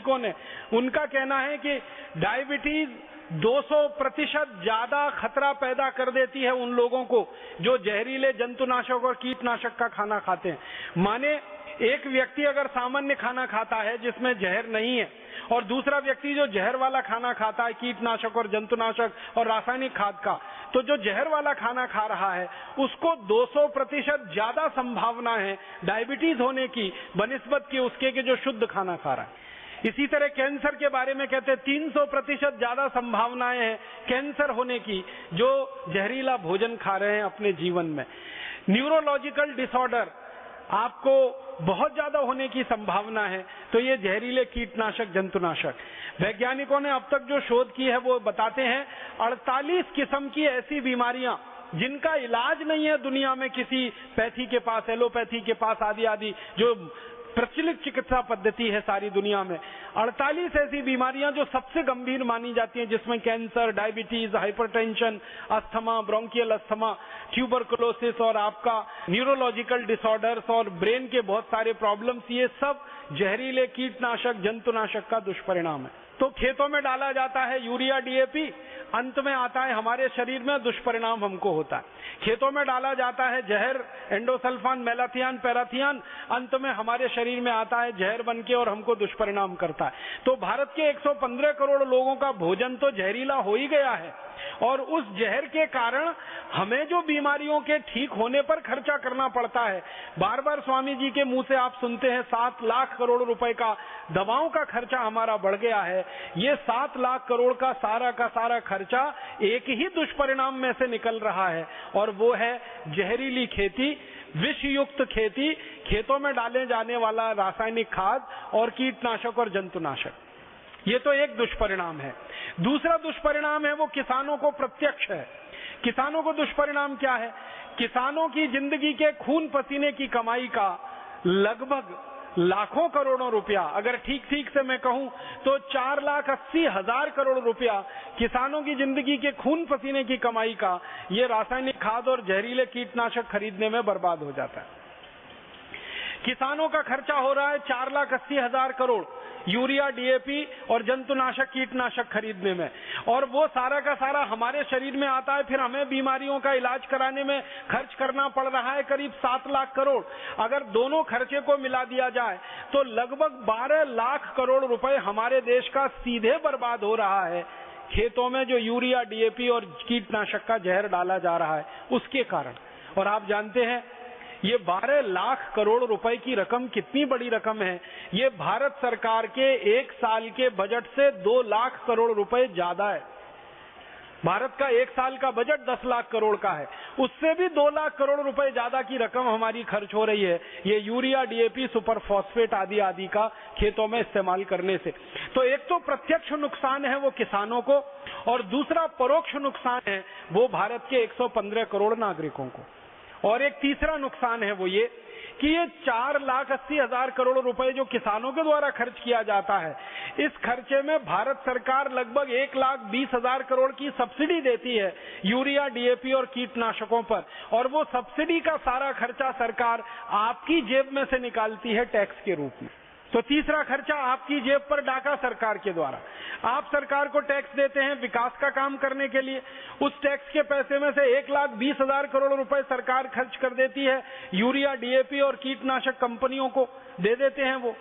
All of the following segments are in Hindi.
वैज्ञानिकों ने, उनका कहना है कि डायबिटीज 200% ज्यादा खतरा पैदा कर देती है उन लोगों को जो जहरीले जंतुनाशक और कीटनाशक का खाना खाते हैं। माने एक व्यक्ति अगर सामान्य खाना खाता है जिसमें जहर नहीं है, और दूसरा व्यक्ति जो जहर वाला खाना खाता है, कीटनाशक और जंतुनाशक और रासायनिक खाद का, तो जो जहर वाला खाना खा रहा है उसको 200% ज्यादा संभावना है डायबिटीज होने की बनिस्बत की उसके के जो शुद्ध खाना खा रहा है। इसी तरह कैंसर के बारे में कहते हैं 300% ज्यादा संभावनाएं हैं कैंसर होने की जो जहरीला भोजन खा रहे हैं अपने जीवन में। न्यूरोलॉजिकल डिसऑर्डर आपको बहुत ज्यादा होने की संभावना है, तो ये जहरीले कीटनाशक जंतुनाशक। वैज्ञानिकों ने अब तक जो शोध की है वो बताते हैं 48 किस्म की ऐसी बीमारियां जिनका इलाज नहीं है दुनिया में किसी पैथी के पास, एलोपैथी के पास आदि आदि जो प्रचलित चिकित्सा पद्धति है सारी दुनिया में। 48 ऐसी बीमारियां जो सबसे गंभीर मानी जाती हैं, जिसमें cancer, diabetes, hypertension, asthma, bronchial asthma, tuberculosis और आपका न्यूरोलॉजिकल डिसऑर्डर्स और ब्रेन के बहुत सारे प्रॉब्लम्स, ये सब जहरीले कीटनाशक जंतुनाशक का दुष्परिणाम है। तो खेतों में डाला जाता है यूरिया, डीएपी, अंत में आता है हमारे शरीर में दुष्परिणाम हमको होता है। खेतों में डाला जाता है जहर, एंडोसल्फान, मेलाथियान, पैराथियान, अंत में हमारे शरीर में आता है जहर बनके और हमको दुष्परिणाम करता है। तो भारत के 115 करोड़ लोगों का भोजन तो जहरीला हो ही गया है, और उस जहर के कारण हमें जो बीमारियों के ठीक होने पर खर्चा करना पड़ता है, बार बार स्वामी जी के मुंह से आप सुनते हैं 7 लाख करोड़ रुपए का दवाओं का खर्चा हमारा बढ़ गया है। ये 7 लाख करोड़ का सारा खर्चा एक ही दुष्परिणाम में से निकल रहा है, और वो है जहरीली खेती, विषयुक्त खेती, खेतों में डाले जाने वाला रासायनिक खाद और कीटनाशक और जंतुनाशक। ये तो एक दुष्परिणाम है। दूसरा दुष्परिणाम है वो किसानों को प्रत्यक्ष है। किसानों को दुष्परिणाम क्या है? किसानों की जिंदगी के खून पसीने की कमाई का लगभग लाखों करोड़ों रुपया, अगर ठीक से मैं कहूं तो 4,80,000 करोड़ रुपया किसानों की जिंदगी के खून पसीने की कमाई का ये रासायनिक खाद और जहरीले कीटनाशक खरीदने में बर्बाद हो जाता है। किसानों का खर्चा हो रहा है 4,80,000 करोड़ यूरिया, डीएपी और जंतुनाशक कीटनाशक खरीदने में, और वो सारा का सारा हमारे शरीर में आता है। फिर हमें बीमारियों का इलाज कराने में खर्च करना पड़ रहा है करीब 7 लाख करोड़। अगर दोनों खर्चे को मिला दिया जाए तो लगभग 12 लाख करोड़ रुपए हमारे देश का सीधे बर्बाद हो रहा है खेतों में जो यूरिया, डीएपी और कीटनाशक का जहर डाला जा रहा है उसके कारण। और आप जानते हैं ये 12 लाख करोड़ रुपए की रकम कितनी बड़ी रकम है। ये भारत सरकार के एक साल के बजट से 2 लाख करोड़ रुपए ज्यादा है। भारत का एक साल का बजट 10 लाख करोड़ का है, उससे भी 2 लाख करोड़ रुपए ज्यादा की रकम हमारी खर्च हो रही है ये यूरिया, डीएपी, सुपर फॉस्फेट आदि का खेतों में इस्तेमाल करने से। तो एक तो प्रत्यक्ष नुकसान है वो किसानों को, और दूसरा परोक्ष नुकसान है वो भारत के 115 करोड़ नागरिकों को। और एक तीसरा नुकसान है वो ये कि ये 4,80,000 करोड़ रुपए जो किसानों के द्वारा खर्च किया जाता है, इस खर्चे में भारत सरकार लगभग 1,20,000 करोड़ की सब्सिडी देती है यूरिया, डीएपी और कीटनाशकों पर, और वो सब्सिडी का सारा खर्चा सरकार आपकी जेब में से निकालती है टैक्स के रूप में। तो तीसरा खर्चा आपकी जेब पर डाका सरकार के द्वारा। आप सरकार को टैक्स देते हैं विकास का काम करने के लिए, उस टैक्स के पैसे में से 1,20,000 करोड़ रुपए सरकार खर्च कर देती है यूरिया, डीएपी और कीटनाशक कंपनियों को दे देते हैं वो,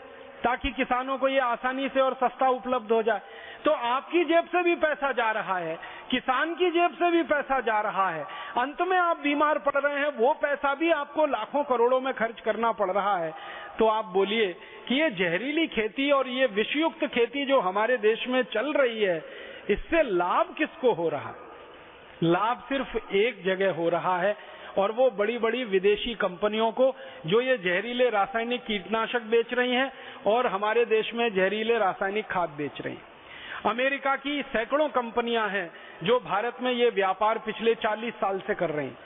ताकि किसानों को ये आसानी से और सस्ता उपलब्ध हो जाए। तो आपकी जेब से भी पैसा जा रहा है, किसान की जेब से भी पैसा जा रहा है, अंत में आप बीमार पड़ रहे हैं, वो पैसा भी आपको लाखों करोड़ों में खर्च करना पड़ रहा है। तो आप बोलिए कि ये जहरीली खेती और ये विषयुक्त खेती जो हमारे देश में चल रही है, इससे लाभ किसको हो रहा है? लाभ सिर्फ एक जगह हो रहा है, और वो बड़ी बड़ी विदेशी कंपनियों को जो ये जहरीले रासायनिक कीटनाशक बेच रही हैं और हमारे देश में जहरीले रासायनिक खाद बेच रही हैं। अमेरिका की सैकड़ों कंपनियां हैं जो भारत में ये व्यापार पिछले 40 साल से कर रही हैं।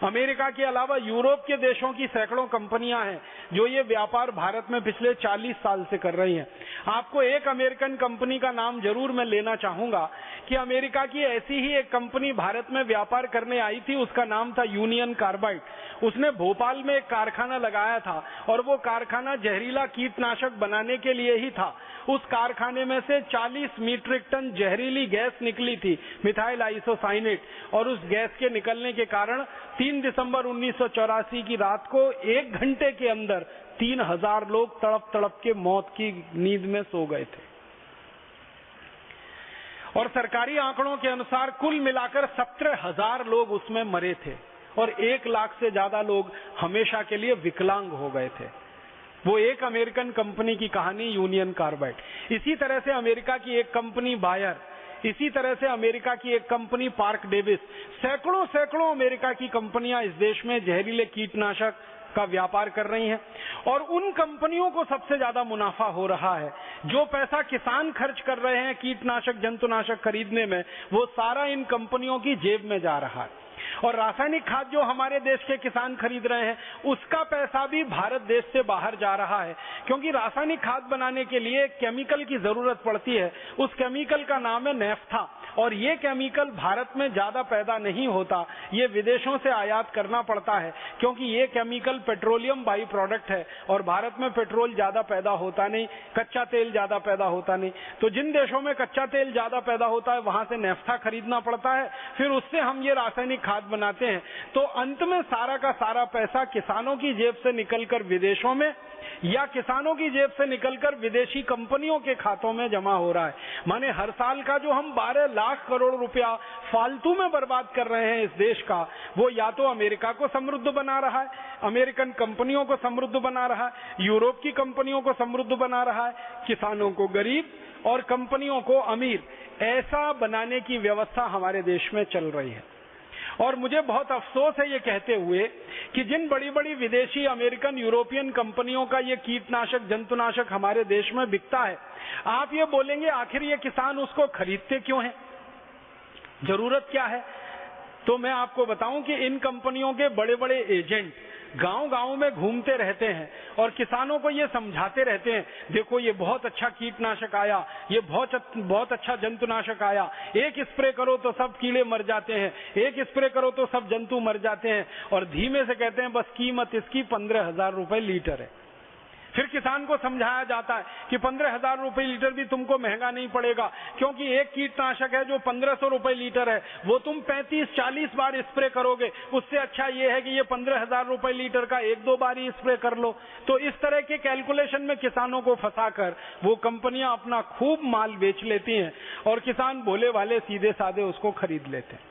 अमेरिका के अलावा यूरोप के देशों की सैकड़ों कंपनियां हैं जो ये व्यापार भारत में पिछले 40 साल से कर रही हैं। आपको एक अमेरिकन कंपनी का नाम जरूर मैं लेना चाहूंगा कि अमेरिका की ऐसी ही एक कंपनी भारत में व्यापार करने आई थी, उसका नाम था यूनियन कार्बाइड। उसने भोपाल में एक कारखाना लगाया था और वो कारखाना जहरीला कीटनाशक बनाने के लिए ही था। उस कारखाने में से 40 मीट्रिक टन जहरीली गैस निकली थी, मिथाइल आइसोसाइनेट, और उस गैस के निकलने के कारण 3 दिसंबर 1984 की रात को 1 घंटे के अंदर 3000 लोग तड़प तड़प के मौत की नींद में सो गए थे। और सरकारी आंकड़ों के अनुसार कुल मिलाकर 17,000 लोग उसमें मरे थे और 1 लाख से ज्यादा लोग हमेशा के लिए विकलांग हो गए थे। वो एक अमेरिकन कंपनी की कहानी यूनियन कार्बाइड। इसी तरह से अमेरिका की एक कंपनी बायर, इसी तरह से अमेरिका की एक कंपनी पार्क डेविस, सैकड़ों अमेरिका की कंपनियां इस देश में जहरीले कीटनाशक का व्यापार कर रही हैं और उन कंपनियों को सबसे ज्यादा मुनाफा हो रहा है। जो पैसा किसान खर्च कर रहे हैं कीटनाशक जंतुनाशक खरीदने में, वो सारा इन कंपनियों की जेब में जा रहा है। और रासायनिक खाद जो हमारे देश के किसान खरीद रहे हैं, उसका पैसा भी भारत देश से बाहर जा रहा है, क्योंकि रासायनिक खाद बनाने के लिए केमिकल की जरूरत पड़ती है। उस केमिकल का नाम है नेफ्था, और ये केमिकल भारत में ज्यादा पैदा नहीं होता, ये विदेशों से आयात करना पड़ता है, क्योंकि ये केमिकल पेट्रोलियम बाई प्रोडक्ट है और भारत में पेट्रोल ज्यादा पैदा होता नहीं, कच्चा तेल ज्यादा पैदा होता नहीं। तो जिन देशों में कच्चा तेल ज्यादा पैदा होता है, वहां से नेफ्था खरीदना पड़ता है, फिर उससे हम ये रासायनिक खाद बनाते हैं। तो अंत में सारा का सारा पैसा किसानों की जेब से निकलकर विदेशों में या किसानों की जेब से निकलकर विदेशी कंपनियों के खातों में जमा हो रहा है। माने हर साल का जो हम 12 लाख करोड़ रुपया फालतू में बर्बाद कर रहे हैं इस देश का, वो या तो अमेरिका को समृद्ध बना रहा है, अमेरिकन कंपनियों को समृद्ध बना रहा है, यूरोप की कंपनियों को समृद्ध बना रहा है, किसानों को गरीब और कंपनियों को अमीर, ऐसा बनाने की व्यवस्था हमारे देश में चल रही है। और मुझे बहुत अफसोस है ये कहते हुए कि जिन बड़ी बड़ी विदेशी अमेरिकन यूरोपियन कंपनियों का ये कीटनाशक जंतुनाशक हमारे देश में बिकता है, आप ये बोलेंगे आखिर ये किसान उसको खरीदते क्यों हैं, जरूरत क्या है? तो मैं आपको बताऊं कि इन कंपनियों के बड़े बड़े एजेंट गांव-गांव में घूमते रहते हैं और किसानों को ये समझाते रहते हैं, देखो ये बहुत अच्छा कीटनाशक आया, ये बहुत अच्छा जंतुनाशक आया, एक स्प्रे करो तो सब कीड़े मर जाते हैं, एक स्प्रे करो तो सब जंतु मर जाते हैं, और धीमे से कहते हैं बस कीमत इसकी 15,000 रुपए लीटर है। फिर किसान को समझाया जाता है कि 15,000 रुपए लीटर भी तुमको महंगा नहीं पड़ेगा, क्योंकि एक कीटनाशक है जो 1500 रुपए लीटर है, वो तुम 35-40 बार स्प्रे करोगे, उससे अच्छा ये है कि ये 15,000 रुपए लीटर का 1-2 बार ही स्प्रे कर लो। तो इस तरह के कैलकुलेशन में किसानों को फंसाकर वो कंपनियां अपना खूब माल बेच लेती हैं और किसान भोले भाले सीधे साधे उसको खरीद लेते हैं।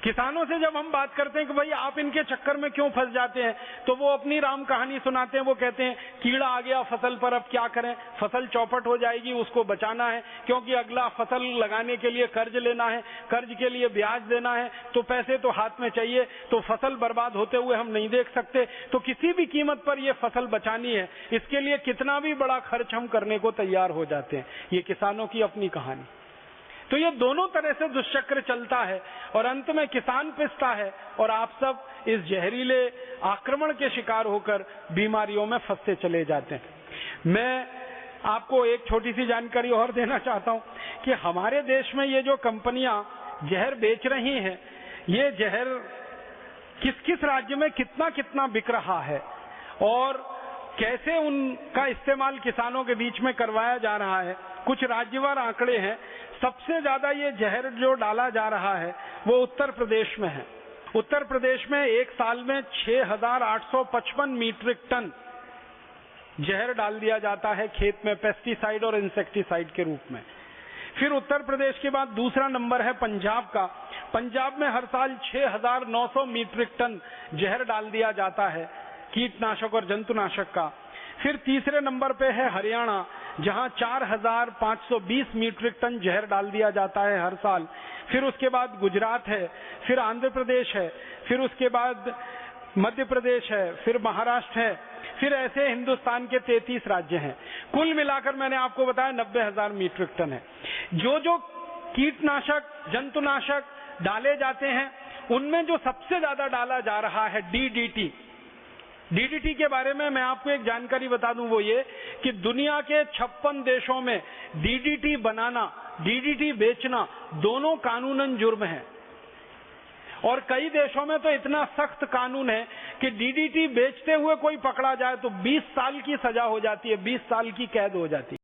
किसानों से जब हम बात करते हैं कि भाई आप इनके चक्कर में क्यों फंस जाते हैं, तो वो अपनी राम कहानी सुनाते हैं। वो कहते हैं कीड़ा आ गया फसल पर, अब क्या करें, फसल चौपट हो जाएगी, उसको बचाना है, क्योंकि अगला फसल लगाने के लिए कर्ज लेना है, कर्ज के लिए ब्याज देना है, तो पैसे तो हाथ में चाहिए, तो फसल बर्बाद होते हुए हम नहीं देख सकते, तो किसी भी कीमत पर ये फसल बचानी है, इसके लिए कितना भी बड़ा खर्च हम करने को तैयार हो जाते हैं। ये किसानों की अपनी कहानी। तो ये दोनों तरह से दुष्चक्र चलता है और अंत में किसान पिसता है और आप सब इस जहरीले आक्रमण के शिकार होकर बीमारियों में फंसते चले जाते हैं। मैं आपको एक छोटी सी जानकारी और देना चाहता हूं कि हमारे देश में ये जो कंपनियां जहर बेच रही हैं, ये जहर किस किस राज्य में कितना कितना बिक रहा है और कैसे उनका इस्तेमाल किसानों के बीच में करवाया जा रहा है। कुछ राज्यवार आंकड़े हैं। सबसे ज्यादा ये जहर जो डाला जा रहा है वो उत्तर प्रदेश में है। उत्तर प्रदेश में एक साल में 6,855 मीट्रिक टन जहर डाल दिया जाता है खेत में, पेस्टिसाइड और इंसेक्टिसाइड के रूप में। फिर उत्तर प्रदेश के बाद दूसरा नंबर है पंजाब का। पंजाब में हर साल 6,900 मीट्रिक टन जहर डाल दिया जाता है कीटनाशक और जंतुनाशक का। फिर तीसरे नंबर पे है हरियाणा, जहां 4,520 मीट्रिक टन जहर डाल दिया जाता है हर साल। फिर उसके बाद गुजरात है, फिर आंध्र प्रदेश है, फिर उसके बाद मध्य प्रदेश है, फिर महाराष्ट्र है, फिर ऐसे हिंदुस्तान के 33 राज्य हैं। कुल मिलाकर मैंने आपको बताया 90,000 मीट्रिक टन है। जो जो कीटनाशक जंतुनाशक डाले जाते हैं उनमें जो सबसे ज्यादा डाला जा रहा है डीडीटी। डीडीटी के बारे में मैं आपको एक जानकारी बता दूं, वो ये कि दुनिया के 56 देशों में डीडीटी बनाना, डीडीटी बेचना दोनों कानूनन जुर्म है। और कई देशों में तो इतना सख्त कानून है कि डीडीटी बेचते हुए कोई पकड़ा जाए तो 20 साल की सजा हो जाती है, 20 साल की कैद हो जाती है।